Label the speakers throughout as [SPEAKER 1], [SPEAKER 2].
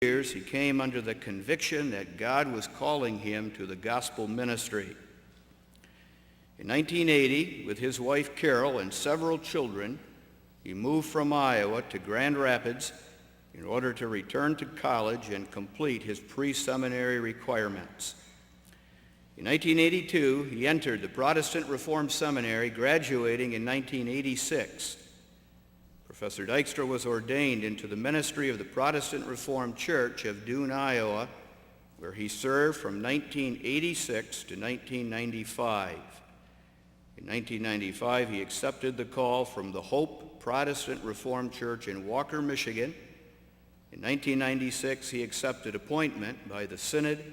[SPEAKER 1] years, he came under the conviction that God was calling him to the gospel ministry. In 1980, with his wife Carol and several children, he moved from Iowa to Grand Rapids in order to return to college and complete his pre-seminary requirements. In 1982, he entered the Protestant Reformed Seminary, graduating in 1986. Professor Dykstra was ordained into the ministry of the Protestant Reformed Church of Dune, Iowa, where he served from 1986 to 1995. In 1995, he accepted the call from the Hope Protestant Reformed Church in Walker, Michigan. In 1996, he accepted appointment by the Synod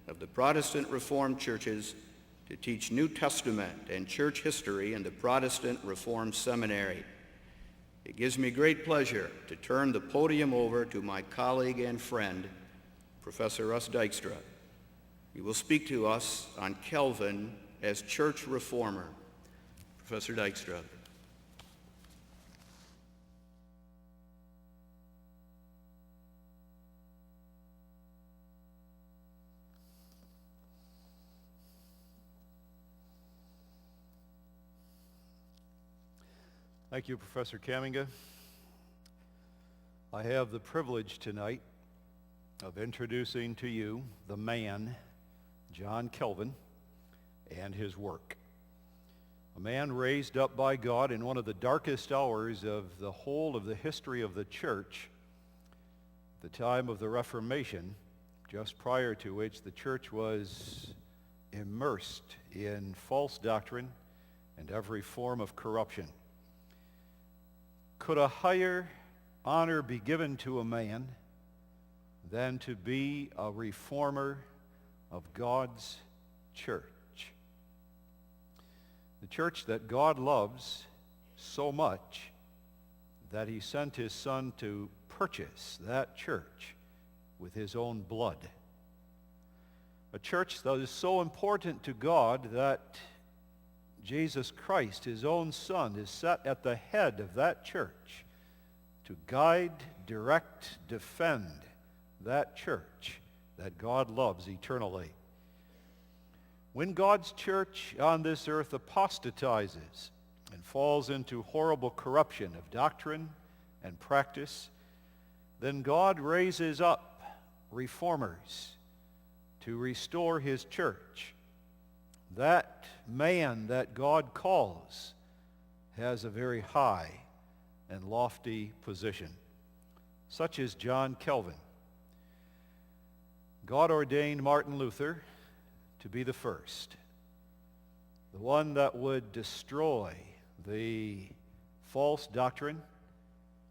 [SPEAKER 1] of the Protestant Reformed Churches to teach New Testament and church history in the Protestant Reformed Seminary. It gives me great pleasure to turn the podium over to my colleague and friend, Professor Russ Dykstra. He will speak to us on Calvin as church reformer. Professor Dykstra.
[SPEAKER 2] Thank you, Professor Kaminga. I have the privilege tonight of introducing to you the man, John Calvin, and his work. A man raised up by God in one of the darkest hours of the whole of the history of the church, the time of the Reformation, just prior to which the church was immersed in false doctrine and every form of corruption. Could a higher honor be given to a man than to be a reformer of God's church? The church that God loves so much that he sent his son to purchase that church with his own blood. A church that is so important to God that Jesus Christ, his own son, is set at the head of that church to guide, direct, defend that church that God loves eternally. When God's church on this earth apostatizes and falls into horrible corruption of doctrine and practice, then God raises up reformers to restore his church. That man that God calls has a very high and lofty position. Such is John Calvin. God ordained Martin Luther to be the first, the one that would destroy the false doctrine,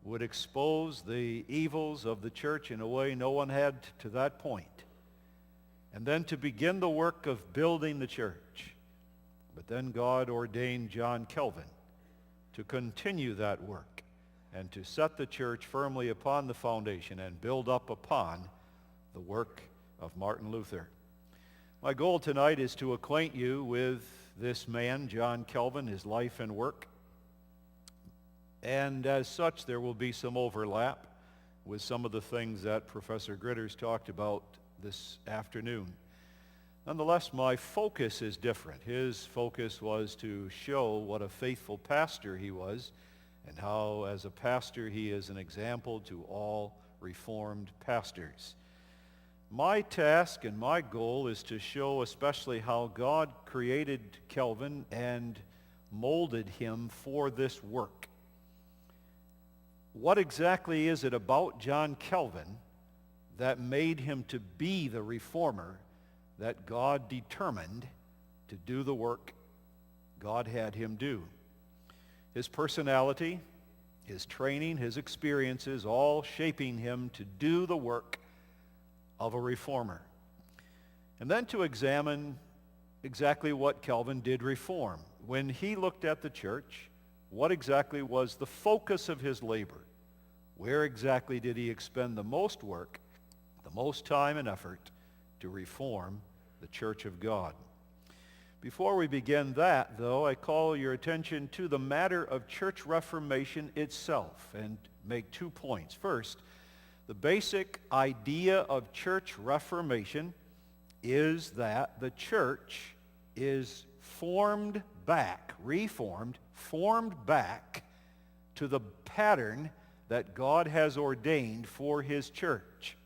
[SPEAKER 2] would expose the evils of the church in a way no one had to that point, and then to begin the work of building the church. But then God ordained John Calvin to continue that work and to set the church firmly upon the foundation and build up upon the work of Martin Luther. My goal tonight is to acquaint you with this man, John Calvin, his life and work. And as such, there will be some overlap with some of the things that Professor Gritters talked about this afternoon. Nonetheless, my focus is different. His focus was to show what a faithful pastor he was and how, as a pastor, he is an example to all Reformed pastors. My task and my goal is to show especially how God created Calvin and molded him for this work. What exactly is it about John Calvin that made him to be the reformer that God determined to do the work God had him do? His personality, his training, his experiences, all shaping him to do the work of a reformer. And then to examine exactly what Calvin did reform. When he looked at the church, what exactly was the focus of his labor? Where exactly did he expend the most work, the most time and effort to reform the church of God? Before we begin that, though, I call your attention to the matter of church reformation itself and make 2 points. First, The basic idea of church reformation is that the church is formed back to the pattern that God has ordained for his church.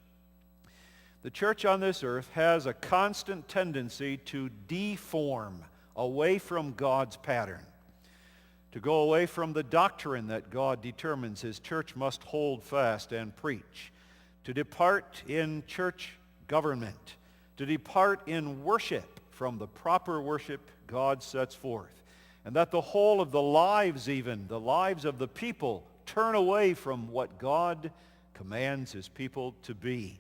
[SPEAKER 2] The church on this earth has a constant tendency to deform away from God's pattern, to go away from the doctrine that God determines his church must hold fast and preach, to depart in church government, to depart in worship from the proper worship God sets forth, and that the whole of the lives, even the lives of the people, turn away from what God commands his people to be.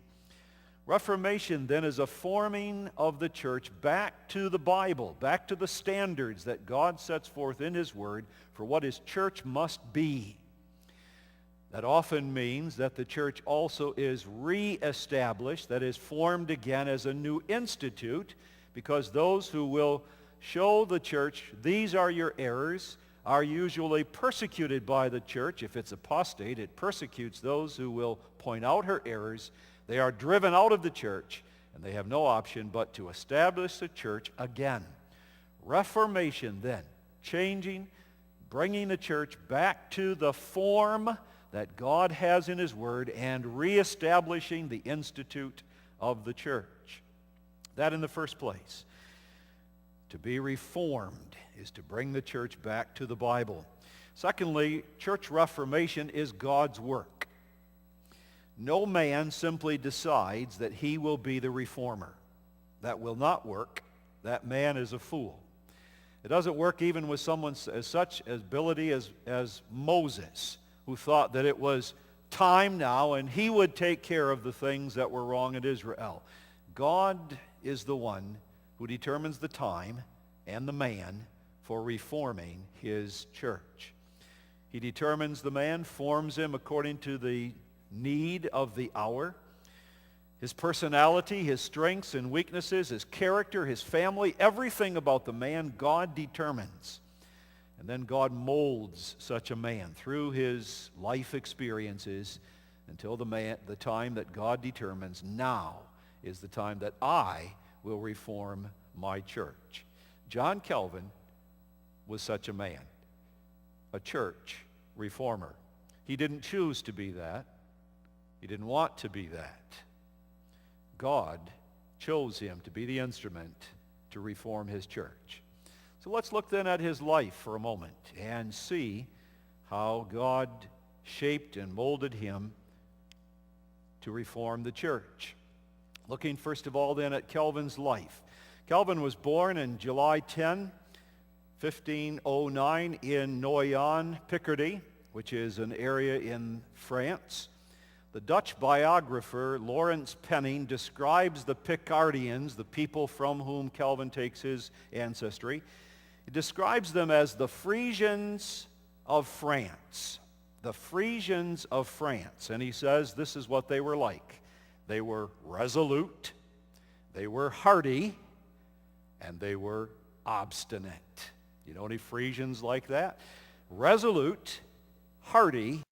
[SPEAKER 2] Reformation then is a forming of the church back to the Bible, back to the standards that God sets forth in his word for what his church must be. That often means that the church also is reestablished, that is formed again as a new institute, because those who will show the church these are your errors are usually persecuted by the church. If it's apostate, it persecutes those who will point out her errors. They are driven out of the church, and they have no option but to establish the church again. Reformation then, changing, bringing the church back to the form that God has in his word and reestablishing the institute of the church. That in the first place. To be reformed is to bring the church back to the Bible. Secondly, church reformation is God's work. No man simply decides that he will be the reformer. That will not work. That man is a fool. It doesn't work even with someone as such ability as Moses, who thought that it was time now and he would take care of the things that were wrong in Israel. God is the one who determines the time and the man for reforming his church. He determines the man, forms him according to the need of the hour, his personality, his strengths and weaknesses, his character, his family, everything about the man God determines. And then God molds such a man through his life experiences until the time that God determines now is the time that I will reform my church. John Calvin was such a man, a church reformer. He didn't choose to be that. He didn't want to be that. God chose him to be the instrument to reform his church. So let's look then at his life for a moment and see how God shaped and molded him to reform the church. Looking first of all then at Calvin's life. Calvin was born on July 10, 1509 in Noyon, Picardy, which is an area in France. The Dutch biographer Lawrence Penning describes the Picardians, the people from whom Calvin takes his ancestry. He describes them as the Frisians of France. The Frisians of France. And he says this is what they were like. They were resolute, they were hardy, and they were obstinate. You know any Frisians like that? Resolute, hardy,